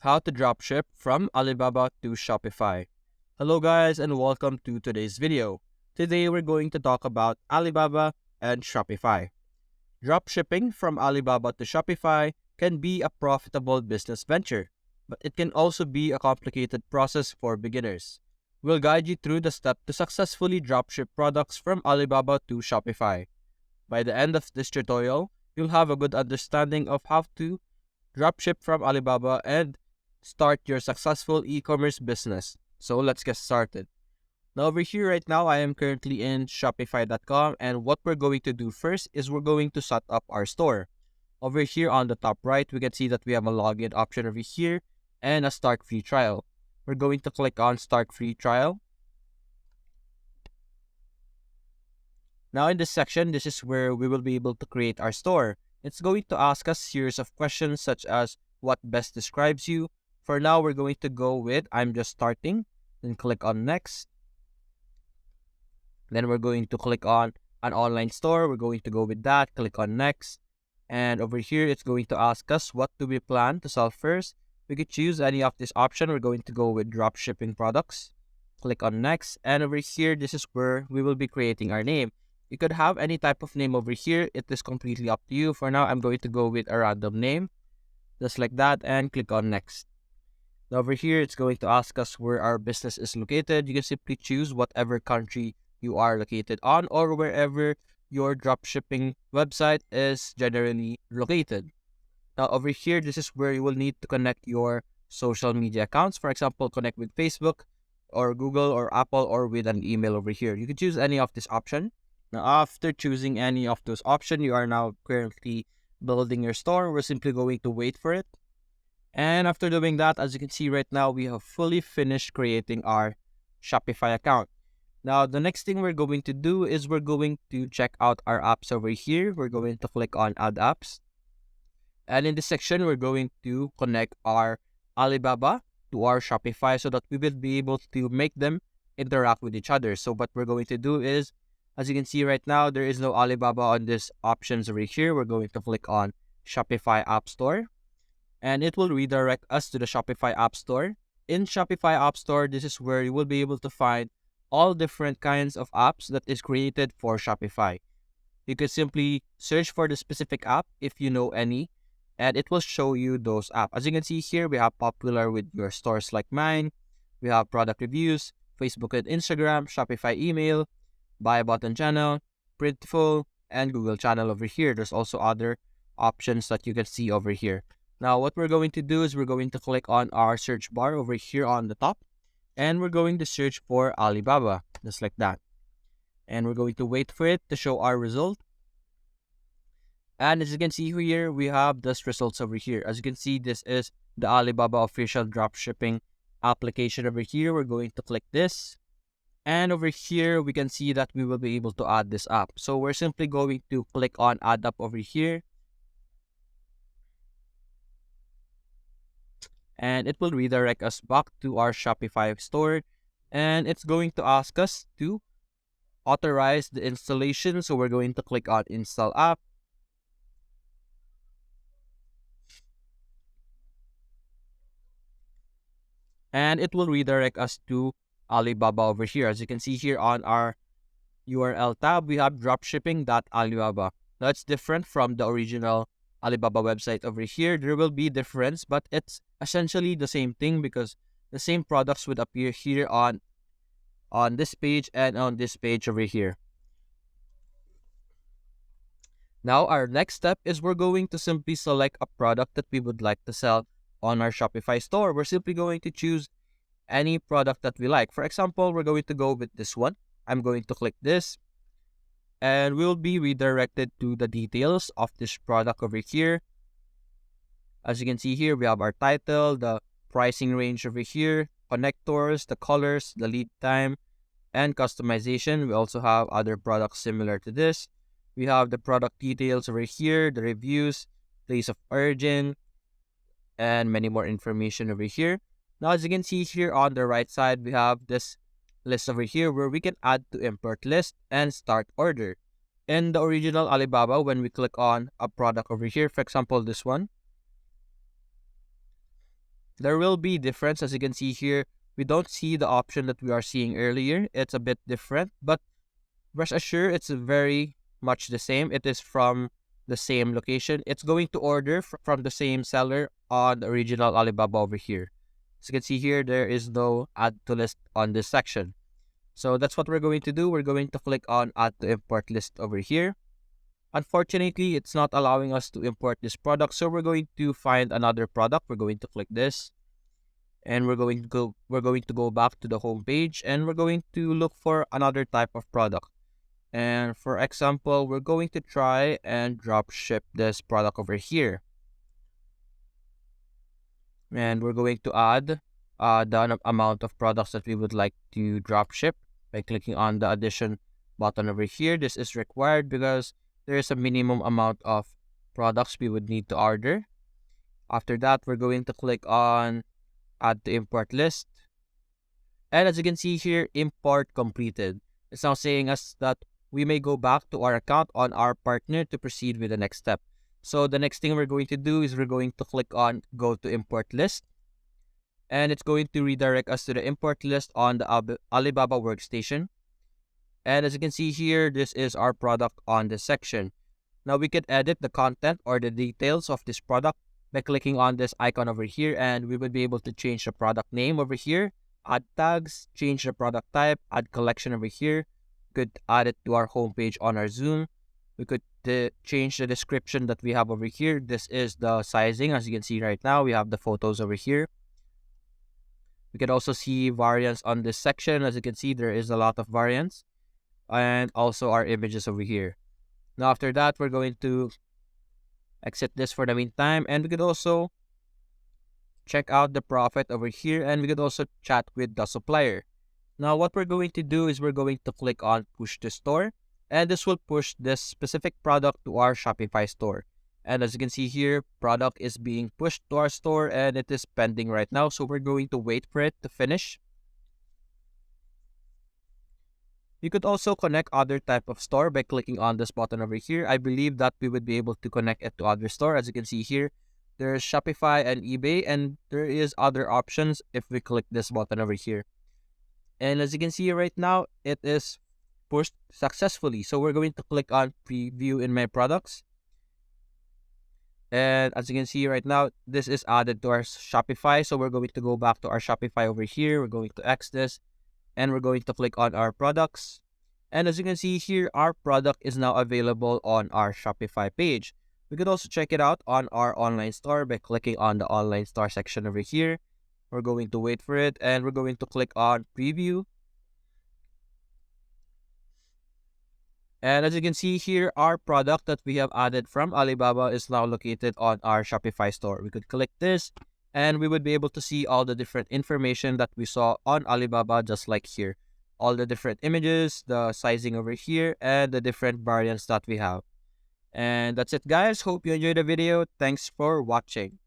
How to dropship from Alibaba to Shopify. Hello guys and welcome to today's video. Today we're going to talk about Alibaba and Shopify. Dropshipping from Alibaba to Shopify can be a profitable business venture, but it can also be a complicated process for beginners. We'll guide you through the steps to successfully dropship products from Alibaba to Shopify. By the end of this tutorial, you'll have a good understanding of how to dropship from Alibaba and start your successful e-commerce business. So let's get started. Now over here right now, I am currently in Shopify.com, and what we're going to do first is we're going to set up our store. Over here on the top right, we can see that we have a login option over here and a start free trial. We're going to click on start free trial. Now in this section, this is where we will be able to create our store. It's going to ask us a series of questions such as what best describes you. For now, we're going to go with I'm just starting, then click on next. Then we're going to click on an online store. We're going to go with that, click on next. And over here, it's going to ask us what do we plan to sell first. We could choose any of this option. We're going to go with drop shipping products. Click on next. And over here, this is where we will be creating our name. You could have any type of name over here. It is completely up to you. For now, I'm going to go with a random name, just like that, and click on next. Now over here, it's going to ask us where our business is located. You can simply choose whatever country you are located on or wherever your dropshipping website is generally located. Now over here, this is where you will need to connect your social media accounts. For example, connect with Facebook or Google or Apple or with an email over here. You can choose any of this option. Now after choosing any of those options, you are now currently building your store. We're simply going to wait for it. And after doing that, as you can see right now, we have fully finished creating our Shopify account. Now, the next thing we're going to do is we're going to check out our apps over here. We're going to click on Add Apps. And in this section, we're going to connect our Alibaba to our Shopify so that we will be able to make them interact with each other. So what we're going to do is, as you can see right now, there is no Alibaba on these options over here. We're going to click on Shopify App Store. And it will redirect us to the Shopify App Store. In Shopify App Store, this is where you will be able to find all different kinds of apps that is created for Shopify. You could simply search for the specific app if you know any, and it will show you those apps. As you can see here, we have popular with your stores like mine. We have product reviews, Facebook and Instagram, Shopify email, buy button channel, Printful, and Google channel over here. There's also other options that you can see over here. Now, what we're going to do is we're going to click on our search bar over here on the top, and we're going to search for Alibaba, just like that. And we're going to wait for it to show our result. And as you can see here, we have this results over here. As you can see, this is the Alibaba official dropshipping application over here. We're going to click this. And over here, we can see that we will be able to add this app. So we're simply going to click on Add App over here. And it will redirect us back to our Shopify store, and it's going to ask us to authorize the installation. So we're going to click on Install App. And it will redirect us to Alibaba over here. As you can see here on our URL tab, we have dropshipping.alibaba. That's different from the original Alibaba website over here. There will be difference, but it's essentially the same thing because the same products would appear here on this page and on this page over here. Now our next step is we're going to simply select a product that we would like to sell on our Shopify store. We're simply going to choose any product that we like. For example, we're going to go with this one. I'm going to click this, and we'll be redirected to the details of this product over here. As you can see here, we have our title, the pricing range over here, connectors, the colors, the lead time, and customization. We also have other products similar to this. We have the product details over here, the reviews, place of origin, and many more information over here. Now, as you can see here on the right side, we have this list over here where we can add to import list and start order. In the original Alibaba, when we click on a product over here, for example, this one, There will be difference. As you can see here, we don't see the option that we are seeing earlier. It's a bit different, but rest assured, it's very much the same. It is from the same location. It's going to order from the same seller on the original Alibaba over here. As you can see here, there is no add to list on this section. So that's what we're going to do. We're going to click on add to import list over here. Unfortunately, it's not allowing us to import this product. So we're going to find another product. We're going to click this, and we're going to go back to the home page, and we're going to look for another type of product. And for example, we're going to try and drop ship this product over here. And we're going to add the amount of products that we would like to drop ship by clicking on the addition button over here. This is required because there is a minimum amount of products we would need to order. After that, we're going to click on add to import list. And as you can see here, import completed. It's now saying us that we may go back to our account on our partner to proceed with the next step. So the next thing we're going to do is we're going to click on go to import list. And it's going to redirect us to the import list on the Alibaba workstation. And as you can see here, this is our product on this section. Now we can edit the content or the details of this product by clicking on this icon over here, and we would be able to change the product name over here, add tags, change the product type, add collection over here. We could add it to our homepage on our Zoom. We could change the description that we have over here. This is the sizing. As you can see right now, we have the photos over here. We can also see variants on this section. As you can see, there is a lot of variants, and also our images over here. Now after that, we're going to exit this for the meantime, and we could also check out the profit over here, and we could also chat with the supplier. Now what we're going to do is we're going to click on push to store, and this will push this specific product to our Shopify store. And as you can see here, product is being pushed to our store, and it is pending right now. So we're going to wait for it to finish. You could also connect other type of store by clicking on this button over here. I believe that we would be able to connect it to other store. As you can see here, there's Shopify and eBay, and there is other options if we click this button over here. And as you can see right now, it is pushed successfully. So we're going to click on preview in my products. And as you can see right now, this is added to our Shopify. So we're going to go back to our Shopify over here. We're going to X this, and we're going to click on our products. And as you can see here, our product is now available on our Shopify page. We could also check it out on our online store by clicking on the online store section over here. We're going to wait for it, and we're going to click on preview. And as you can see here, our product that we have added from Alibaba is now located on our Shopify store. We could click this, and we would be able to see all the different information that we saw on Alibaba, just like here. All the different images, the sizing over here, and the different variants that we have. And that's it, guys. Hope you enjoyed the video. Thanks for watching.